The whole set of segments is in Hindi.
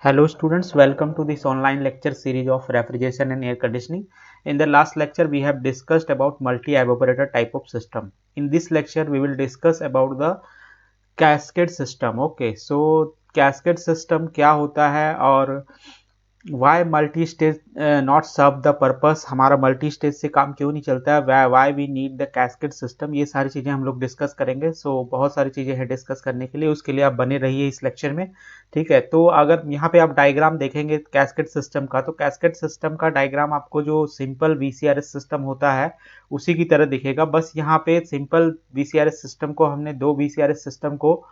Hello students, welcome to this online lecture series of refrigeration and air conditioning. In the last lecture we have discussed about multi-evaporator type of system. In this lecture we will discuss about the cascade system. Okay, so cascade system क्या होता है और why multi stage not serve the purpose, हमारा मल्टी स्टेज से काम क्यों नहीं चलता है, why we need the cascade system, ये सारी चीज़ें हम लोग डिस्कस करेंगे। सो बहुत सारी चीज़ें हैं डिस्कस करने के लिए, उसके लिए आप बने रहिए इस लेक्चर में। ठीक है, तो अगर यहाँ पे आप डायग्राम देखेंगे कैस्केड सिस्टम का, तो कैस्केड सिस्टम का डायग्राम आपको जो सिंपल वीसीआरएस सिस्टम होता है उसी की तरह दिखेगा। बस यहाँ पे सिंपल वीसीआरएस सिस्टम को हमने दो वीसीआरएस सिस्टम को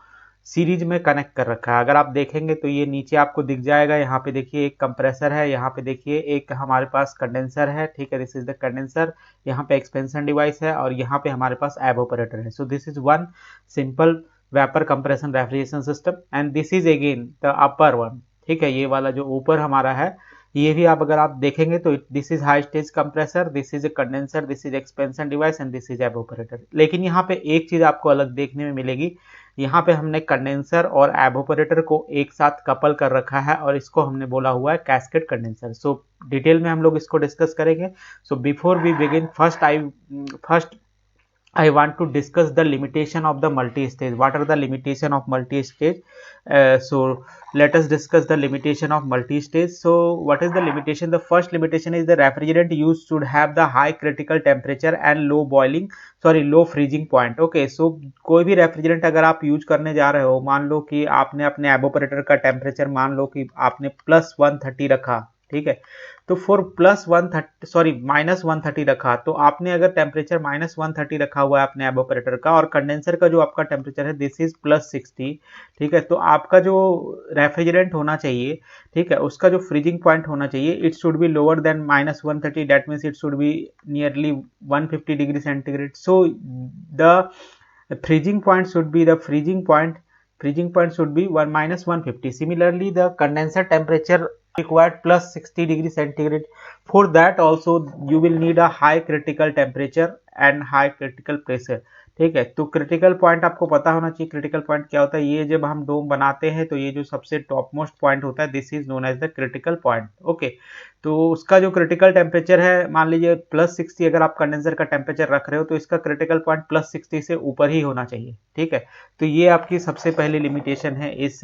सीरीज में कनेक्ट कर रखा है। अगर आप देखेंगे तो ये नीचे आपको दिख जाएगा, यहाँ पे देखिए एक कंप्रेसर है, यहाँ पे देखिए एक हमारे पास कंडेंसर है। ठीक है, दिस इज द कंडेंसर, यहाँ पे एक्सपेंशन डिवाइस है और यहाँ पे हमारे पास एवोपरेटर है। So this is one simple vapour compression refrigeration system and this is again the upper one. ठीक है, ये वाला जो ऊपर हमारा है ये भी आप अगर आप देखेंगे तो this is high stage compressor, this is a condenser, this is expansion device and this is evaporator. लेकिन यहाँ पे एक चीज आपको अलग देखने में मिलेगी, यहाँ पे हमने कंडेंसर और एवोपरेटर को एक साथ कपल कर रखा है और इसको हमने बोला हुआ है कैस्केड कंडेंसर। सो डिटेल में हम लोग इसको डिस्कस करेंगे। So before we begin, first I want to discuss the limitation of the multi-stage. What are the limitation of multi-stage? So let us discuss the limitation of multi-stage. So what is the limitation? The first limitation is the refrigerant used should have the high critical temperature and low freezing point. Okay, so कोई भी रेफ्रिजरेंट अगर आप यूज करने जा रहे हो, मान लो कि आपने अपने एवोपरेटर का टेम्परेचर मान लो कि आपने +130 रखा। ठीक है, तो फॉर -130 रखा, तो आपने अगर टेम्परेचर -130 रखा हुआ है अपने एवोपरेटर का और कंडेंसर का जो आपका टेम्परेचर है दिस इज +60। ठीक है, तो आपका जो रेफ्रिजरेंट होना चाहिए, ठीक है, उसका जो फ्रीजिंग पॉइंट होना चाहिए it should be lower than -130, that means it should be nearly 150 degree centigrade. So the freezing point should be -150. Similarly, the condenser temperature required +60 degree centigrade. For that also you will need a high critical temperature and high critical pressure. ठीक है, तो क्रिटिकल पॉइंट आपको पता होना चाहिए। क्रिटिकल पॉइंट क्या होता है, ये जब हम डोम बनाते हैं तो ये जो सबसे टॉप मोस्ट पॉइंट होता है this is known as the critical point. Okay, तो उसका जो क्रिटिकल टेम्परेचर है, मान लीजिए +60 अगर आप कंडेंसर का टेम्परेचर रख रहे हो तो इसका क्रिटिकल पॉइंट +60 से ऊपर ही होना चाहिए। ठीक है, तो ये आपकी सबसे पहली लिमिटेशन है इस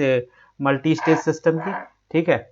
मल्टी स्टेज सिस्टम की। ठीक है,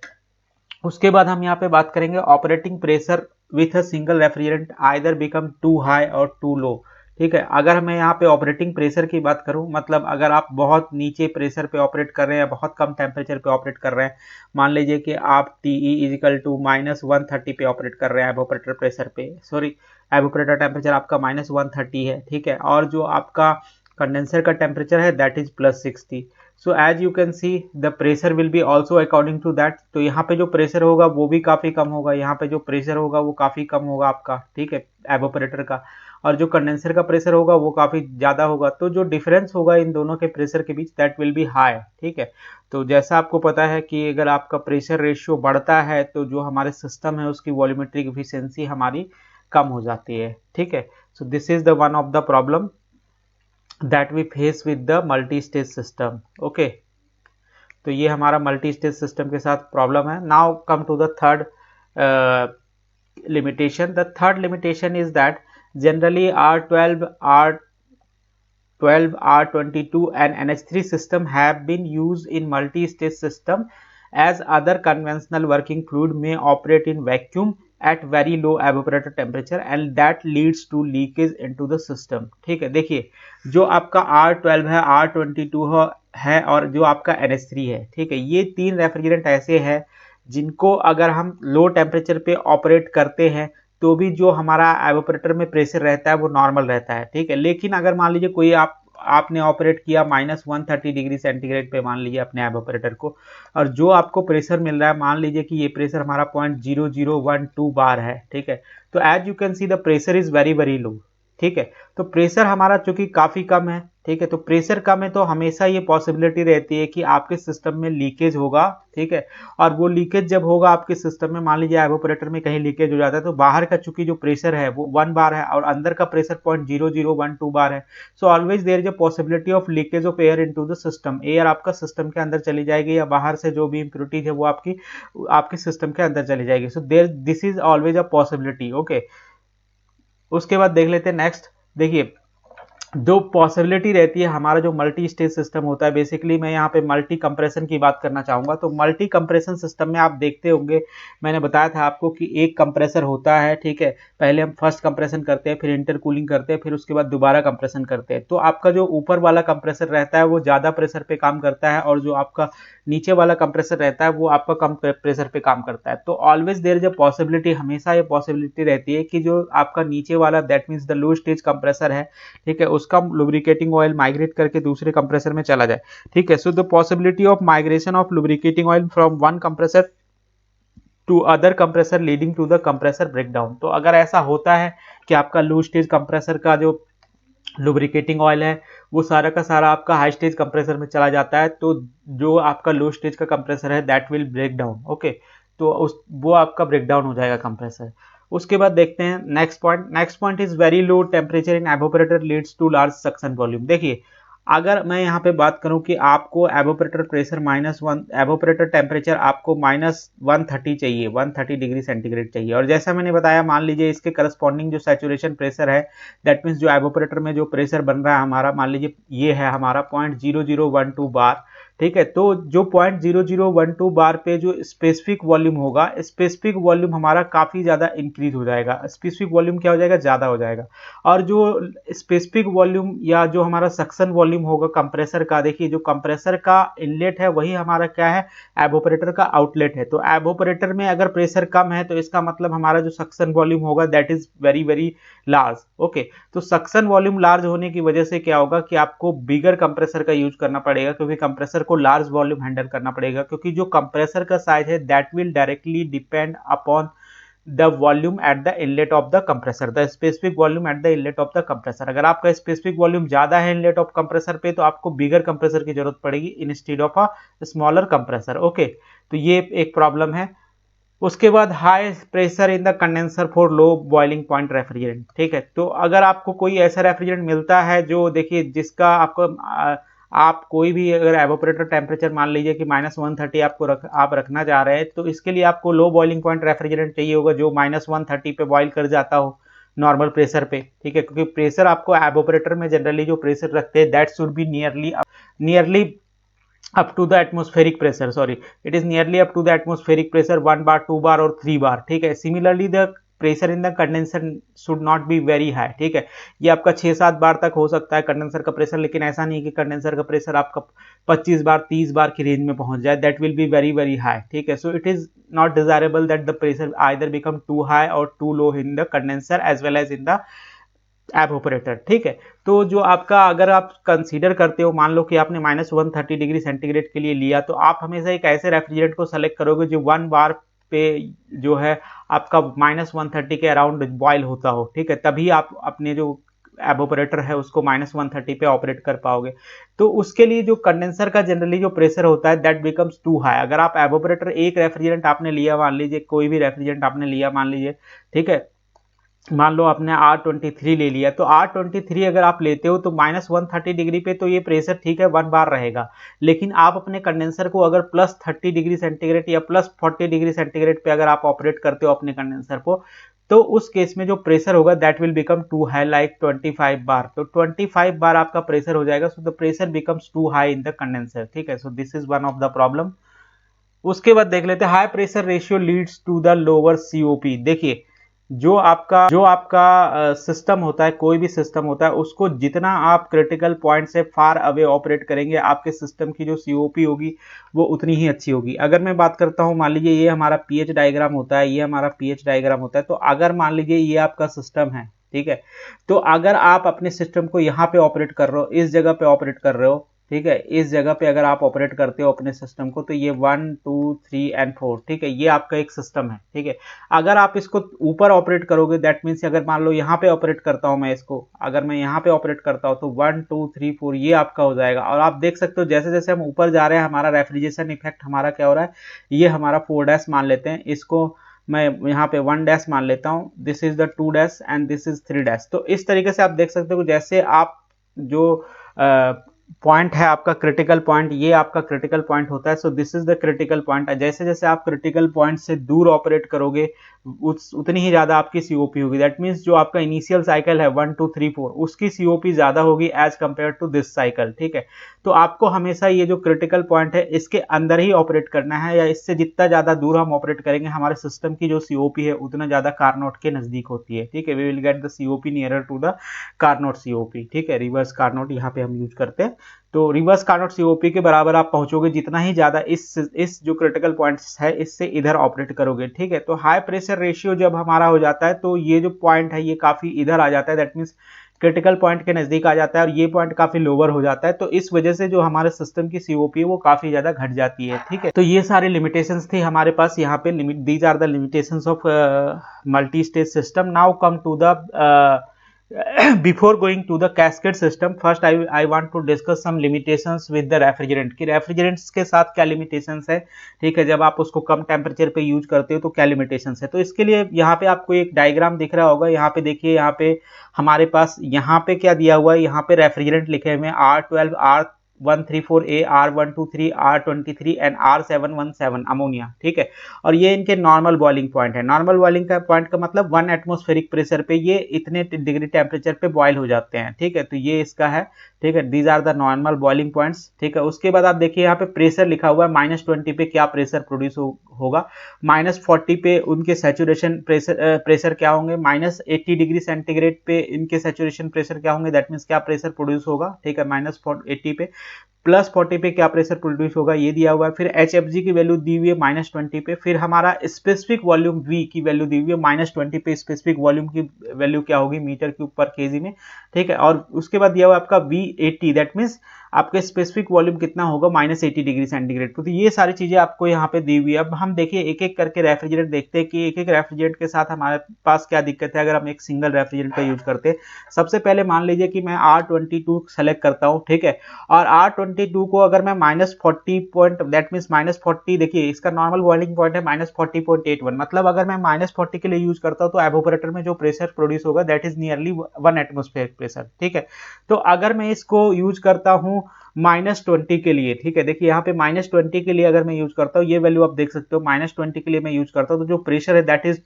उसके बाद हम यहाँ पे बात करेंगे operating pressure with a single refrigerant either become too high और टू लो। ठीक है, अगर मैं यहाँ पे ऑपरेटिंग प्रेशर की बात करूँ, मतलब अगर आप बहुत नीचे प्रेशर पे ऑपरेट कर रहे हैं या बहुत कम टेम्परेचर पे ऑपरेट कर रहे हैं, मान लीजिए कि आप TE इजिकल टू -130 पे ऑपरेट कर रहे हैं एवोपरेटर प्रेशर पे, सॉरी एवोपरेटर टेम्परेचर आपका -130 है। ठीक है, और जो आपका कंडेंसर का टेम्परेचर है that is +60। So as you can see the pressure will be also according to that. तो यहाँ पे जो प्रेशर होगा वो भी काफ़ी कम होगा, यहाँ पे जो प्रेशर होगा वो काफ़ी कम होगा आपका। ठीक है, एवोपरेटर का, और जो कंडेंसर का प्रेशर होगा वो काफ़ी ज़्यादा होगा। तो जो डिफरेंस होगा इन दोनों के प्रेशर के बीच दैट विल बी हाई। ठीक है, तो जैसा आपको पता है कि अगर आपका प्रेशर रेशियो बढ़ता है तो जो हमारे सिस्टम है उसकी वॉल्यूमेट्रिक एफिशिएंसी हमारी कम हो जाती है। ठीक है, so this is the one of the problem that we face with the multi-stage system. Okay, तो ये हमारा मल्टी स्टेज सिस्टम के साथ प्रॉब्लम है। Now come to the third limitation. The third limitation is that generally R12, R22 and NH3 system have been used in multi-stage system as other conventional working fluid may operate in vacuum at very low evaporator temperature and that leads to leakage into the system. ठीक है, देखिए जो आपका R12 है, R22 है और जो आपका NH3 है, ठीक है, ये तीन रेफ्रिजरेंट ऐसे हैं जिनको अगर हम लो टेम्परेचर पे ऑपरेट करते हैं तो भी जो हमारा एवोपरेटर में प्रेशर रहता है वो नॉर्मल रहता है। ठीक है, लेकिन अगर मान लीजिए कोई आपने ऑपरेट किया -130 डिग्री सेंटीग्रेड पे, मान लीजिए अपने एवोपरेटर को, और जो आपको प्रेशर मिल रहा है, मान लीजिए कि ये प्रेशर हमारा 0.0012 बार है। ठीक है, तो as you can see the pressure is very very low. ठीक है। तो प्रेशर हमारा चूंकि काफी कम है, ठीक है, तो प्रेशर कम है तो हमेशा ये पॉसिबिलिटी रहती है कि आपके सिस्टम में लीकेज होगा, ठीक है। और वो लीकेज जब होगा आपके सिस्टम में, मान लीजिए एवापोरेटर में कहीं लीकेज हो जाता है, तो बाहर का चूंकि जो प्रेशर है वो 1 बार है और अंदर का प्रेशर 0.0012 बार है। So always there is a possibility of leakage of air into the system. Air आपका सिस्टम के अंदर चली जाएगी या बाहर से जो भी इंप्योरिटीज है वो आपके सिस्टम के अंदर चली जाएगी। So there this is always a possibility, okay. उसके बाद देख लेते हैं नेक्स्ट। देखिए, जो पॉसिबिलिटी रहती है, हमारा जो मल्टी स्टेज सिस्टम होता है, बेसिकली मैं यहाँ पे मल्टी कंप्रेशन की बात करना चाहूंगा। तो मल्टी कंप्रेशन सिस्टम में आप देखते होंगे, मैंने बताया था आपको कि एक कंप्रेसर होता है, ठीक है। पहले हम फर्स्ट कंप्रेशन करते हैं, फिर इंटरकूलिंग करते हैं, फिर उसके बाद दोबारा कंप्रेशन करते हैं। तो आपका जो ऊपर वाला कंप्रेसर रहता है वो ज्यादा प्रेशर पे काम करता है, और जो आपका नीचे वाला कंप्रेसर रहता है वो आपका कम प्रेशर पे काम करता है। तो always there is a possibility, हमेशा ये पॉसिबिलिटी रहती है कि जो आपका नीचे वाला, that means the low stage compressor है, ठीक है, उसका लुब्रिकेटिंग ऑयल माइग्रेट करके दूसरे कंप्रेसर में चला जाए, ठीक है। So the possibility of migration of lubricating oil from one compressor to other compressor leading to the compressor breakdown. तो अगर ऐसा होता है कि आपका लो स्टेज कंप्रेसर का जो लुब्रिकेटिंग ऑयल है वो सारा का सारा आपका हाई स्टेज कंप्रेसर में चला जाता है, तो जो आपका लो स्टेज का कंप्रेसर है that will break down, okay. तो वो आपका ब्रेक डाउन हो जाएगा कंप्रेसर। उसके बाद देखते हैं next point. Next point is very low temperature in evaporator leads to large suction volume. देखिए, अगर मैं यहाँ पे बात करूं कि आपको एवापोरेटर प्रेशर -1, एवापोरेटर टेम्परेचर आपको -130 चाहिए, 130 डिग्री सेंटीग्रेड चाहिए। और जैसा मैंने बताया, मान लीजिए इसके करस्पॉन्डिंग जो सैचुरेशन प्रेशर है, दैट मीन्स जो एवापोरेटर में जो प्रेशर बन रहा है हमारा, मान लीजिए ये है हमारा 0.0012 बार, ठीक है। तो जो 0.0012 बार पे जो स्पेसिफिक वॉल्यूम होगा, स्पेसिफिक वॉल्यूम हमारा काफी ज्यादा इंक्रीज हो जाएगा। स्पेसिफिक वॉल्यूम क्या हो जाएगा, ज्यादा हो जाएगा। और जो स्पेसिफिक वॉल्यूम या जो हमारा सक्शन वॉल्यूम होगा कंप्रेसर का, देखिए जो कंप्रेसर का इनलेट है वही हमारा क्या है, एवापोरेटर का आउटलेट है। तो एवापोरेटर में अगर प्रेशर कम है तो इसका मतलब हमारा जो सक्शन वॉल्यूम होगा that is very very large, okay. तो सक्शन वॉल्यूम लार्ज होने की वजह से क्या होगा कि आपको बिगर कंप्रेसर का यूज करना पड़ेगा, क्योंकि कंप्रेसर को लार्ज वॉल्यूम हैंडल करना पड़ेगा, क्योंकि जो कंप्रेसर का साइज है that will directly depend upon the volume at the inlet of the compressor, the specific volume at the inlet of the compressor. अगर आपका स्पेसिफिक वॉल्यूम ज्यादा है इनलेट ऑफ कंप्रेसर पे, तो आपको बिगर कंप्रेसर की जरूरत पड़ेगी instead of a smaller compressor, okay. तो ये एक प्रॉब्लम है। उसके बाद high pressure in the condenser for low boiling point refrigerant, ठीक है। तो अगर आपको कोई ऐसा रेफ्रिजरेंट मिलता है जो, देखिए, जिसका आपको आप कोई भी अगर एवापोरेटर टेम्परेचर मान लीजिए कि -130 आप रखना चाह रहे हैं, तो इसके लिए आपको लो बॉइलिंग पॉइंट रेफ्रिजरेंट चाहिए होगा जो -130 पे बॉइल कर जाता हो नॉर्मल प्रेशर पे, ठीक है। क्योंकि प्रेशर आपको एवापोरेटर में जनरली जो प्रेशर रखते हैं that should be nearly up to the atmospheric pressure, sorry, it is nearly up to the atmospheric pressure 1 bar, 2 bar और 3 bar, ठीक है। Similarly the pressure in the condenser should not be very high, ठीक है। ये आपका 6-7 बार तक हो सकता है कंडेंसर का प्रेशर, लेकिन ऐसा नहीं कि कंडेंसर का प्रेशर आपका 25 बार 30 बार की रेंज में पहुंच जाए, that will be very very high, ठीक है। So it is not desirable that the pressure either become too high और too low in the condenser as well as in the evaporator, ठीक है। तो जो आपका, अगर आप कंसीडर करते हो, मान लो कि आपने -130 डिग्री सेंटीग्रेड के लिए लिया, तो आप हमेशा एक ऐसे रेफ्रिजरेंट को सेलेक्ट करोगे जो 1 बार पे जो है आपका -130 के अराउंड बॉयल होता हो, ठीक है। तभी आप अपने जो एवापोरेटर है उसको -130 पे ऑपरेट कर पाओगे। तो उसके लिए जो कंडेंसर का जनरली जो प्रेशर होता है दैट बिकम्स टू हाई। अगर आप एवापोरेटर एक रेफ्रिजरेंट आपने लिया, मान लीजिए कोई भी रेफ्रिजरेंट आपने लिया, मान लीजिए, ठीक है, मान लो आपने R23 ले लिया, तो R23 अगर आप लेते हो तो -130 डिग्री पे तो ये प्रेशर ठीक है 1 बार रहेगा, लेकिन आप अपने कंडेंसर को अगर +30 डिग्री सेंटीग्रेड या +40 डिग्री सेंटीग्रेड पे अगर आप ऑपरेट करते हो अपने कंडेंसर को, तो उस केस में जो प्रेशर होगा that will become too high, like 25 bar. तो 25 बार आपका प्रेशर हो जाएगा, so the pressure becomes too high in the condenser, ठीक है। So this is one of the problem. उसके बाद देख लेते हैं high pressure ratio leads to the lower COP. देखिए, जो आपका सिस्टम होता है, कोई भी सिस्टम होता है, उसको जितना आप क्रिटिकल पॉइंट से फार अवे ऑपरेट करेंगे, आपके सिस्टम की जो सीओपी होगी वो उतनी ही अच्छी होगी। अगर मैं बात करता हूं, मान लीजिए ये हमारा पीएच डायग्राम होता है, ये हमारा पीएच डायग्राम होता है। तो अगर मान लीजिए ये आपका सिस्टम है, ठीक है, तो अगर आप अपने सिस्टम को यहाँ पे ऑपरेट कर रहे हो, इस जगह पे ऑपरेट कर रहे हो, ठीक है, इस जगह पे अगर आप ऑपरेट करते हो अपने सिस्टम को तो ये 1 2 3 एंड 4, ठीक है, ये आपका एक सिस्टम है। ठीक है, अगर आप इसको ऊपर ऑपरेट करोगे दैट मीन्स अगर मान लो यहाँ पे ऑपरेट करता हूँ मैं इसको, अगर मैं यहाँ पे ऑपरेट करता हूँ तो 1 2 3 4 ये आपका हो जाएगा। और आप देख सकते हो जैसे जैसे हम ऊपर जा रहे हैं हमारा रेफ्रिजरेशन इफेक्ट हमारा क्या हो रहा है, ये हमारा 4 डैश मान लेते हैं, इसको मैं यहाँ पे 1 डैश मान लेता हूँ, this is the 2 dash and this is 3 dash. तो इस तरीके से आप देख सकते हो जैसे आप जो पॉइंट है आपका क्रिटिकल पॉइंट, ये आपका क्रिटिकल पॉइंट होता है। So this is the critical point. जैसे जैसे आप क्रिटिकल पॉइंट से दूर ऑपरेट करोगे उतनी ही ज्यादा आपकी सीओपी होगी। दैट मीन्स जो आपका इनिशियल साइकिल है 1 2 3 4 उसकी सीओपी ज्यादा होगी as compare to this cycle. ठीक है, तो आपको हमेशा ये जो क्रिटिकल पॉइंट है इसके अंदर ही ऑपरेट करना है, या इससे जितना ज्यादा दूर हम ऑपरेट करेंगे हमारे सिस्टम की जो सीओपी है उतना ज्यादा कारनोट के नजदीक होती है। ठीक है, we will get the COP nearer to the Carnot COP. ठीक है, रिवर्स कारनोट यहाँ पे हम यूज करते हैं, तो रिवर्स कार्नोट सीओपी के बराबर आप पहुंचोगे जितना ही ज्यादा इस जो क्रिटिकल पॉइंट्स है इससे इधर ऑपरेट करोगे। ठीक है, तो हाई प्रेशर रेशियो जब हमारा हो जाता है तो ये जो पॉइंट है ये काफी इधर आ जाता है, दैट मीन्स क्रिटिकल पॉइंट के नजदीक आ जाता है, और ये पॉइंट काफी लोअर हो जाता है। तो इस वजह से जो हमारे सिस्टम की सीओपी है वो काफी ज्यादा घट जाती है। ठीक है, तो ये सारे लिमिटेशंस थे हमारे पास यहाँ पे, these are the limitations of multi stage system. Now come to the before going to the cascade system, first I want to discuss some limitations with the refrigerant कि refrigerants के साथ क्या limitations है। ठीक है, जब आप उसको कम टेम्परेचर पे यूज करते हो तो क्या limitations है। तो इसके लिए यहाँ पे आपको एक डायग्राम दिख रहा होगा, यहाँ पे देखिए, यहाँ पे हमारे पास यहाँ पे क्या दिया हुआ है, यहाँ पे रेफ्रिजरेंट लिखे हुए हैं R12 R134A R123 R23 and R717 ammonia. ठीक है, और ये इनके नॉर्मल बॉइलिंग पॉइंट है। नॉर्मल बॉइलिंग का पॉइंट का मतलब 1 एटमॉस्फेरिक प्रेशर पे ये इतने डिग्री टेम्परेचर पे बॉयल हो जाते हैं। ठीक है, तो ये इसका है। ठीक है, these are the normal boiling points. ठीक है, उसके बाद आप देखिए यहाँ पे प्रेशर लिखा हुआ है, -20 पे क्या प्रेशर प्रोड्यूस होगा, -40 पे उनके सैचुरेशन प्रेशर क्या होंगे, -80 डिग्री सेंटीग्रेड पे इनके सैचुरेशन प्रेशर क्या होंगे, दैट मीन्स क्या प्रेशर प्रोड्यूस होगा। ठीक है, -80 पे, +40 पे क्या प्रेशर प्रोड्यूस होगा ये दिया हुआ है। फिर HFG की वैल्यू दी हुई है -20 पे। फिर हमारा स्पेसिफिक वॉल्यूम V की वैल्यू दी हुई है -20 पे, स्पेसिफिक वॉल्यूम की वैल्यू क्या होगी मीटर क्यूब पर केजी में। ठीक है, और उसके बाद दिया हुआ आपका V80, दैट मीन्स आपके स्पेसिफिक वॉल्यूम कितना होगा, -80 डिग्री सेंटीग्रेड। तो ये सारी चीजें आपको यहाँ पे दी हुई है। अब हम देखिए एक एक करके रेफ्रिजरेंट देखते हैं कि एक एक रेफ्रिजरेंट के साथ हमारे पास क्या दिक्कत है अगर हम एक सिंगल रेफ्रिजरेंट का यूज करते हैं। सबसे पहले मान लीजिए कि मैं R22 सेलेक्ट करता हूँ। ठीक है, और R22 को अगर मैं -40 पॉइंट, दैट मीन्स -40, देखिए इसका नॉर्मल बॉइलिंग पॉइंट है -40.81, मतलब अगर मैं -40 के लिए यूज करता हूँ तो एवोपरेटर में जो प्रेशर प्रोड्यूस होगा that is nearly 1 atmospheric pressure. ठीक है, तो अगर मैं इसको यूज करता हूँ -20 के लिए, ठीक है, देखिए यहाँ पे -20 के लिए अगर मैं यूज करता हूँ, ये वैल्यू आप देख सकते हो, -20 के लिए मैं यूज करता हूँ तो जो प्रेशर है that is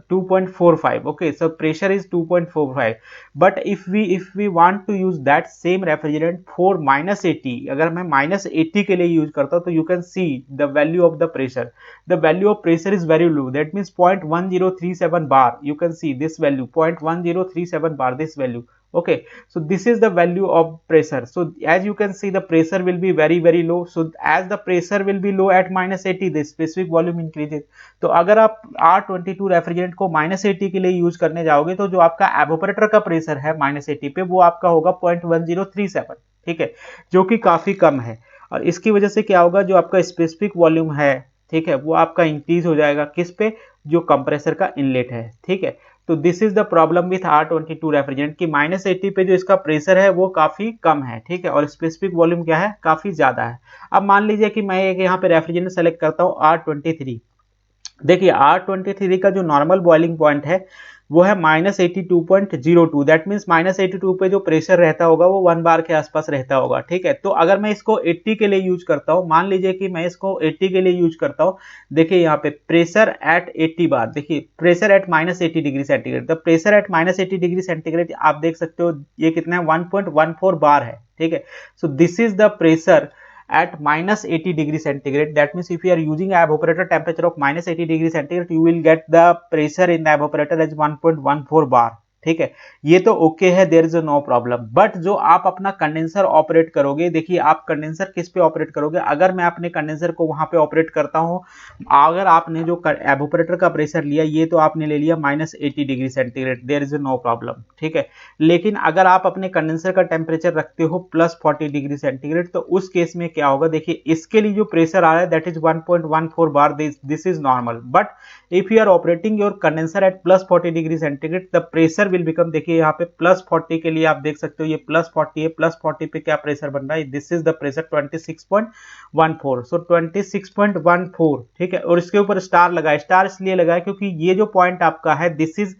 2.45. okay, so pressure is 2.45, but if we want to use that same refrigerant for -80, अगर मैं -80 के लिए यूज करता हूँ तो you can see the value of the pressure, the value of pressure is very low, that means 0.1037 bar. You can see this value 0.1037 bar, this value. Okay, so this is the value of pressure. So as you can see the pressure will be very low. So as the pressure will be low at -80, the specific volume increases. तो अगर आप R22 रेफ्रिजरेंट को -80 के लिए यूज करने जाओगे तो जो आपका एवोपरेटर का प्रेशर है -80 पे वो आपका होगा 0.1037। ठीक है, जो कि काफी कम है, और इसकी वजह से क्या होगा, जो आपका स्पेसिफिक वॉल्यूम है, ठीक है, वो आपका इंक्रीज हो जाएगा किस पे, जो कंप्रेसर का इनलेट है। ठीक है, तो this is the problem with R22 refrigerant कि -80 पे जो इसका प्रेशर है वो काफी कम है। ठीक है, और स्पेसिफिक वॉल्यूम क्या है, काफी ज्यादा है। अब मान लीजिए कि मैं एक यहाँ पे रेफ्रिजरेंट सेलेक्ट करता हूँ R23। देखिए R23 का जो नॉर्मल बॉइलिंग पॉइंट है वो है -82.02, दैट मीन्स -82 पे जो प्रेशर रहता होगा वो 1 बार के आसपास रहता होगा। ठीक है, तो अगर मैं इसको 80 के लिए यूज करता हूँ, मान लीजिए कि मैं इसको 80 के लिए यूज करता हूँ, देखिए यहाँ पे प्रेशर एट 80 बार, देखिए pressure at -80 degree centigrade, the pressure at -80 degree centigrade आप देख सकते हो ये कितना है, 1.14 बार है। ठीक है, so this is the pressure at -80 degree centigrade. That means if you are using a evaporator temperature of -80 degree centigrade, you will get the pressure in the evaporator as 1.14 bar. ठीक है, ये तो ओके है, there is no problem. But जो आप अपना कंडेंसर ऑपरेट करोगे, देखिए आप कंडेंसर किस पे ऑपरेट करोगे, अगर मैं अपने कंडेंसर को वहां पे ऑपरेट करता हूं, अगर आपने जो एवोपरेटर का प्रेशर लिया, ये तो आपने ले लिया -80 degree centigrade, there is no problem, ठीक है। लेकिन अगर आप अपने कंडेंसर का टेम्परेचर रखते हो +40 डिग्री सेंटीग्रेड, तो उस केस में क्या होगा, देखिए इसके लिए जो प्रेशर आ रहा है that is 1.14 bar, this is normal. But if you are operating your condenser at +40 degree centigrade, the pressure will become, देखिए यहाँ पे +40 के लिए आप देख सकते हो ये +40 है, +40 पे क्या प्रेशर बन रहा है, दिस इज द प्रेशर 26.14, सो 26.14, ठीक है। और इसके ऊपर स्टार लगाए, स्टार इसलिए लगाए क्योंकि ये जो पॉइंट आपका है this is